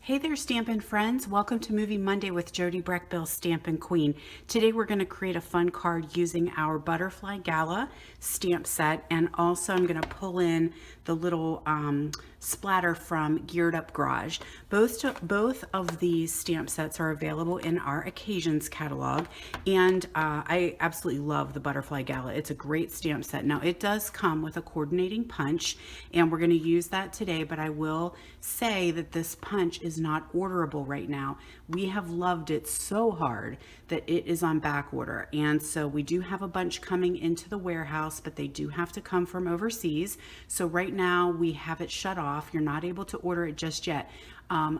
Hey there, Stampin' friends. Welcome to Movie Monday with Jody Breckbill, Stampin' Queen. Today we're going to create a fun card using our Butterfly Gala stamp set, and also I'm going to pull in the little splatter from Geared Up Garage. Both of these stamp sets are available in our Occasions catalog, and I absolutely love the Butterfly Gala. It's a great stamp set. Now it does come with a coordinating punch, and we're going to use that today, but I will say that this punch is not orderable right now. We have loved it so hard that it is on back order, and so we do have a bunch coming into the warehouse, but they do have to come from overseas. So right now we have it shut off. You're not able to order it just yet.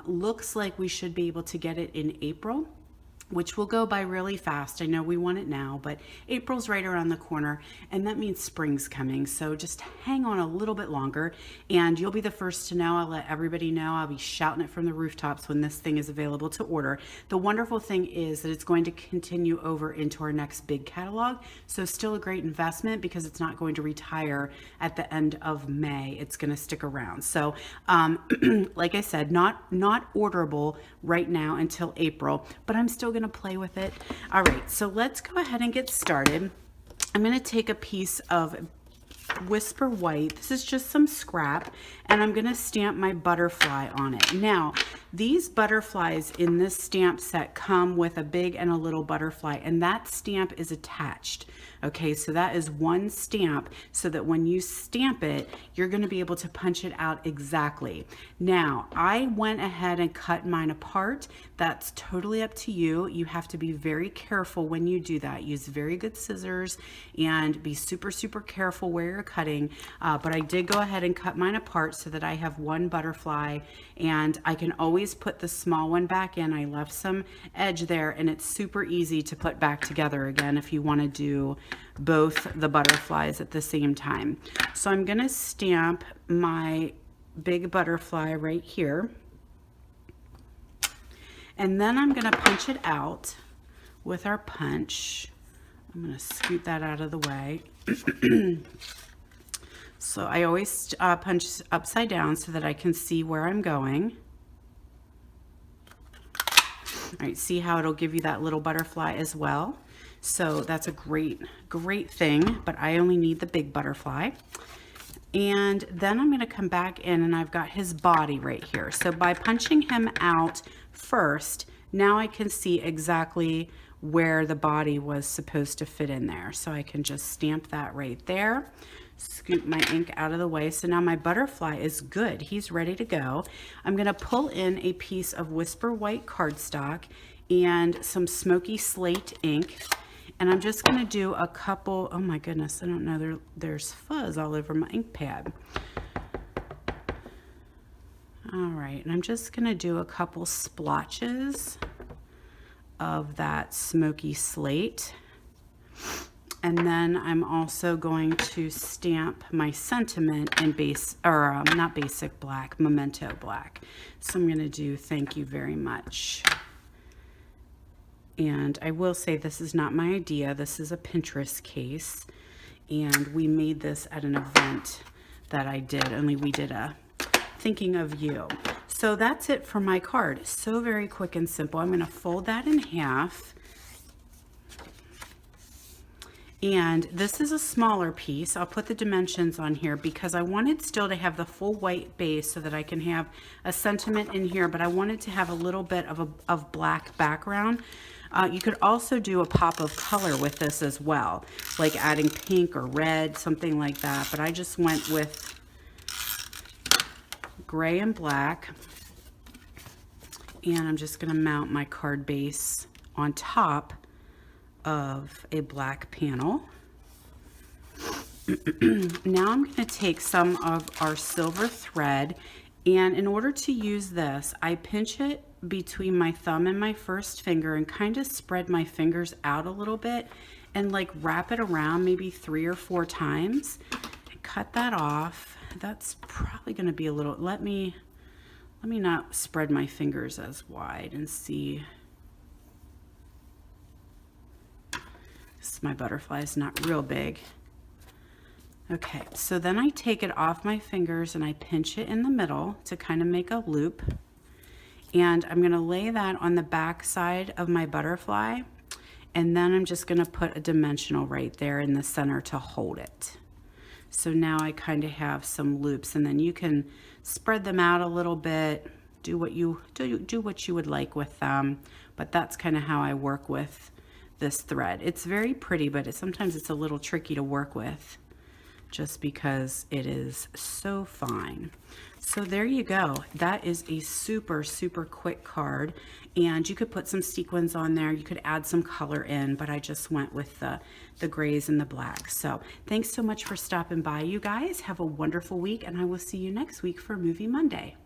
Looks like we should be able to get it in April, which will go by really fast. I know we want it now, but April's right around the corner, and that means spring's coming. So just hang on a little bit longer, and you'll be the first to know. I'll let everybody know. I'll be shouting it from the rooftops when this thing is available to order. The wonderful thing is that it's going to continue over into our next big catalog. So still a great investment because it's not going to retire at the end of May. It's going to stick around. So like I said, not orderable right now until April, but I'm still going to play with it. All right, so let's go ahead and get started. I'm going to take a piece of Whisper White. This is just some scrap, and I'm going to stamp my butterfly on it. Now, these butterflies in this stamp set come with a big and a little butterfly, and that stamp is attached. Okay, so that is one stamp, so that when you stamp it, you're going to be able to punch it out exactly. Now, I went ahead and cut mine apart. That's totally up to you. You have to be very careful when you do that. Use very good scissors and be super, super careful where you're cutting. But I did go ahead and cut mine apart so that I have one butterfly, and I can always put the small one back in. I left some edge there, and it's super easy to put back together again if you want to do both the butterflies at the same time. So I'm going to stamp my big butterfly right here, and then I'm going to punch it out with our punch. I'm going to scoot that out of the way. So I always punch upside down so that I can see where I'm going. All right, see how it'll give you that little butterfly as well. So that's a great thing, but I only need the big butterfly. And then I'm going to come back in, and I've got his body right here. So by punching him out first, now I can see exactly where the body was supposed to fit in there. So I can just stamp that right there, scoop my ink out of the way. So now my butterfly is good. He's ready to go. I'm going to pull in a piece of Whisper White cardstock and some smoky slate ink. And I'm just going to do a couple, oh my goodness, I don't know, there's fuzz all over my ink pad. All right, and I'm just going to do a couple splotches of that smoky slate. And then I'm also going to stamp my sentiment in not basic black, memento black. So I'm going to do thank you very much. And I will say this is not my idea. This is a Pinterest case, and we made this at an event that I did, only we did a thinking of you. So that's it for my card. So very quick and simple. I'm going to fold that in half. And this is a smaller piece. I'll put the dimensions on here because I wanted still to have the full white base so that I can have a sentiment in here, but I wanted to have a little bit of black background. You could also do a pop of color with this as well, like adding pink or red, something like that. But I just went with gray and black. And I'm just going to mount my card base on top of a black panel. Now I'm going to take some of our silver thread, and in order to use this, I pinch it between my thumb and my first finger and kind of spread my fingers out a little bit and like wrap it around maybe 3 or 4 times and cut that off. That's probably going to be a little, let me not spread my fingers as wide and see. My butterfly is not real big. Okay, so then I take it off my fingers and I pinch it in the middle to kind of make a loop. And I'm going to lay that on the back side of my butterfly. And then I'm just going to put a dimensional right there in the center to hold it. So now I kind of have some loops, and then you can spread them out a little bit, do what you would like with them. But that's kind of how I work with this thread. It's very pretty, but sometimes it's a little tricky to work with just because it is so fine. So there you go. That is a super, super quick card. And you could put some sequins on there. You could add some color in, but I just went with the grays and the blacks. So thanks so much for stopping by, you guys. Have a wonderful week, and I will see you next week for Movie Monday.